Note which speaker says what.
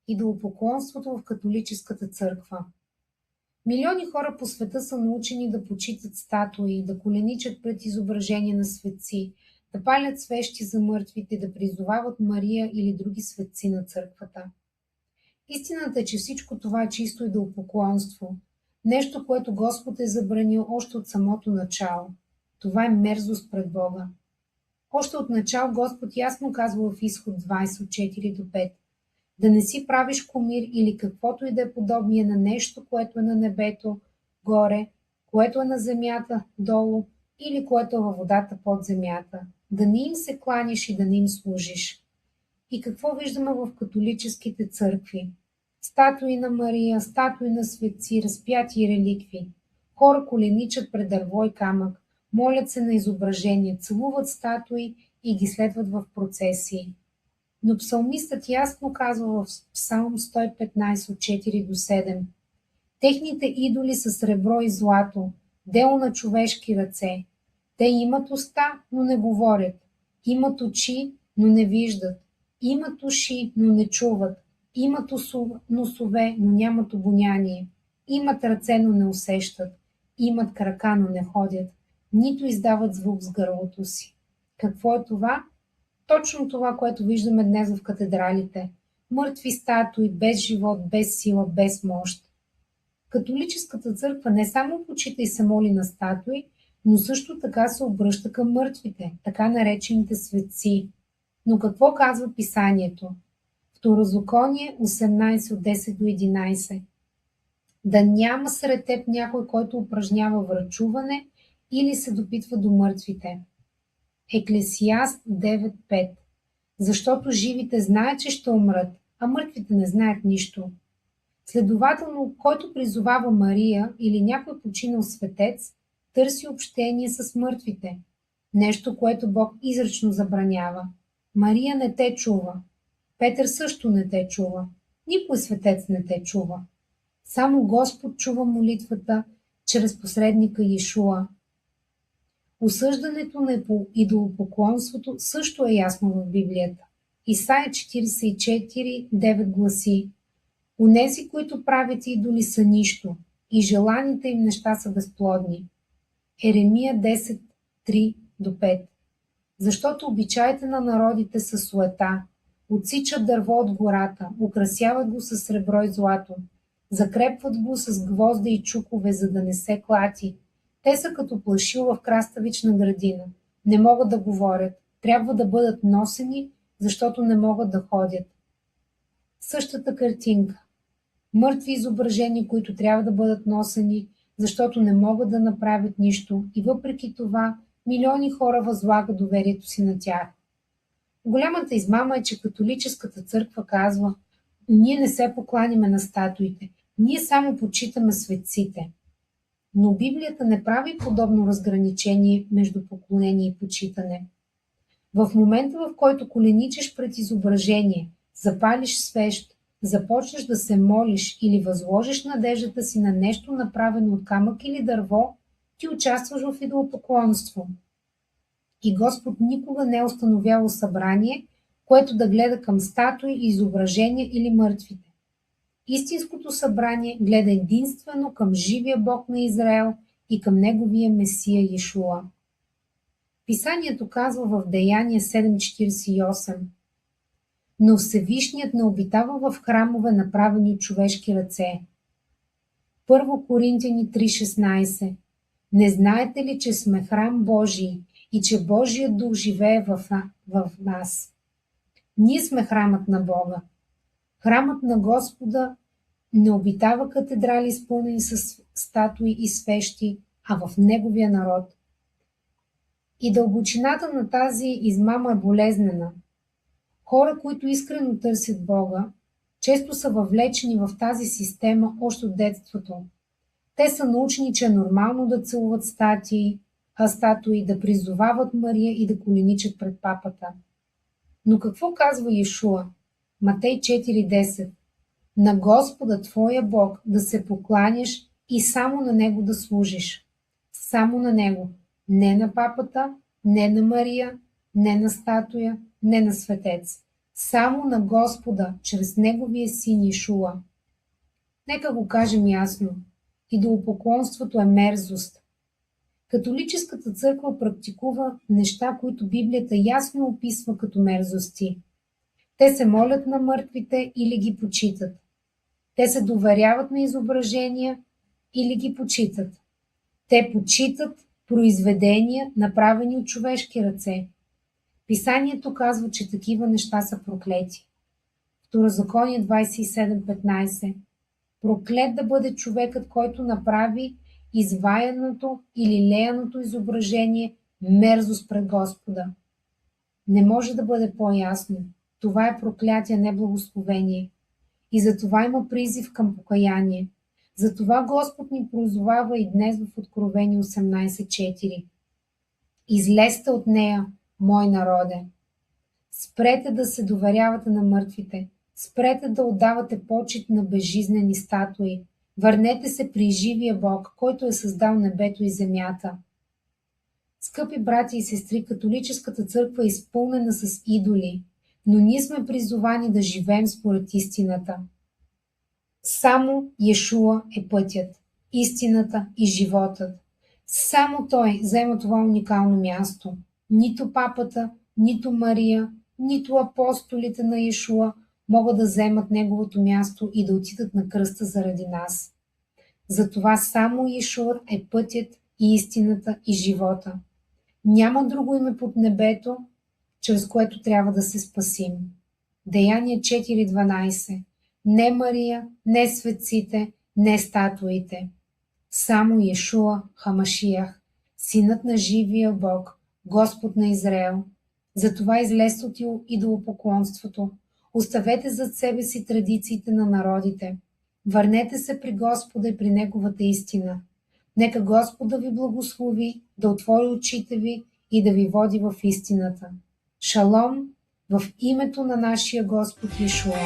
Speaker 1: идолопоклонството в католическата църква. Милиони хора по света са научени да почитат статуи, да коленичат пред изображения на светци, да палят свещи за мъртвите, да призовават Мария или други светци на църквата. Истината е, че всичко това е чисто идолопоклонство, нещо, което Господ е забранил още от самото начало. Това е мерзост пред Бога. Още от начало Господ ясно казва в Изход 20 от 4 до 5: да не си правиш кумир или каквото и да е подобие на нещо, което е на небето горе, което е на земята долу или което е във водата под земята. Да не им се кланяш и да не им служиш. И какво виждаме в католическите църкви? Статуи на Мария, статуи на светци, разпяти и реликви. Хора коленичат пред дърво и камък, молят се на изображения, целуват статуи и ги следват в процесии. Но псалмистът ясно казва в Псалм 115 от 4 до 7: техните идоли са сребро и злато, дело на човешки ръце. Те имат уста, но не говорят, имат очи, но не виждат, имат уши, но не чуват, имат носове, но нямат обоняние, имат ръце, но не усещат, имат крака, но не ходят, нито издават звук с гърлото си. Какво е това? Точно това, което виждаме днес в катедралите. Мъртви статуи, без живот, без сила, без мощ. Католическата църква не само почита и се моли на статуи, но също така се обръща към мъртвите, така наречените светци. Но какво казва писанието? Второзаконие 18 от 10 до 11. Да няма сред теб някой, който упражнява врачуване или се допитва до мъртвите. Еклесиаст 9.5. Защото живите знаят, че ще умрат, а мъртвите не знаят нищо. Следователно, който призовава Мария или някой починал светец, търси общение с мъртвите. Нещо, което Бог изрично забранява. Мария не те чува. Петър също не те чува. Никой светец не те чува. Само Господ чува молитвата чрез посредника Йешуа. Осъждането на идолопоклонството също е ясно в Библията. Исаия 44.9 гласи: онези, които правят идоли, са нищо, и желаните им неща са безплодни. Еремия 10.3 до 5. Защото обичаите на народите са суета, отсичат дърво от гората, украсяват го с сребро и злато, закрепват го с гвозда и чукове, за да не се клати. Те са като плашил в краставична градина. Не могат да говорят, трябва да бъдат носени, защото не могат да ходят. Същата картинка. Мъртви изображения, които трябва да бъдат носени, защото не могат да направят нищо, и въпреки това милиони хора възлагат доверието си на тях. Голямата измама е, че католическата църква казва: ние не се покланяме на статуите, ние само почитаме светците. Но Библията не прави подобно разграничение между поклонение и почитане. В момента, в който коленичиш пред изображение, запалиш свещ, започнеш да се молиш или възложиш надеждата си на нещо направено от камък или дърво, ти участваш в идолопоклонство. И Господ никога не е установявал събрание, което да гледа към статуи, изображения или мъртвите. Истинското събрание гледа единствено към живия Бог на Израел и към неговия Месия Йешуа. Писанието казва в Деяния 7.48: но Всевишният не обитава в храмове, направени от човешки ръце. 1 Коринтияни 3.16. Не знаете ли, че сме храм Божий и че Божият дух живее в нас? Ние сме храмът на Бога. Храмът на Господа не обитава катедрали, изпълнени с статуи и свещи, а в неговия народ. И дълбочината на тази измама е болезнена. Хора, които искрено търсят Бога, често са въвлечени в тази система още от детството. Те са научени, че е нормално да целуват статуи, да призовават Мария и да коленичат пред папата. Но какво казва Йешуа? Матей 4.10. На Господа твоя Бог да се покланяш и само на Него да служиш. Само на Него. Не на папата, не на Мария, не на статуя, не на светец. само на Господа, чрез Неговия син Ишуа. Нека го кажем ясно. Идолопоклонството е мерзост. Католическата църква практикува неща, които Библията ясно описва като мерзости. Те се молят на мъртвите или ги почитат. Те се доверяват на изображения или ги почитат. Те почитат произведения, направени от човешки ръце. Писанието казва, че такива неща са проклети. Второзаконие 27:15. Проклет да бъде човекът, който направи изваяното или леяното изображение мерзост пред Господа. Не може да бъде по-ясно. Това е проклятие, не благословение. И затова има призив към покаяние. Затова Господ ни призовава и днес в Откровение 18:4. Излезте от нея, мой народе. Спрете да се доверявате на мъртвите. Спрете да отдавате почит на безжизнени статуи. Върнете се при живия Бог, който е създал небето и земята. Скъпи брати и сестри, католическата църква е изпълнена с идоли, но ние сме призовани да живеем според истината. Само Йешуа е пътят, истината и животът. Само Той заема това уникално място. Нито папата, нито Мария, нито апостолите на Йешуа могат да вземат неговото място и да отидат на кръста заради нас. Затова само Йешуа е пътят и истината и живота. Няма друго име под небето, чрез което трябва да се спасим. Деяния 4:12. Не Мария, не светците, не статуите. Само Йешуа Хамашиях, синът на живия Бог, Господ на Израел. Затова излезте от идолопоклонството. Оставете зад себе си традициите на народите. Върнете се при Господа и при Неговата истина. Нека Господ да ви благослови, да отвори очите ви и да ви води в истината. Шалом в името на нашия Господ Йешуа.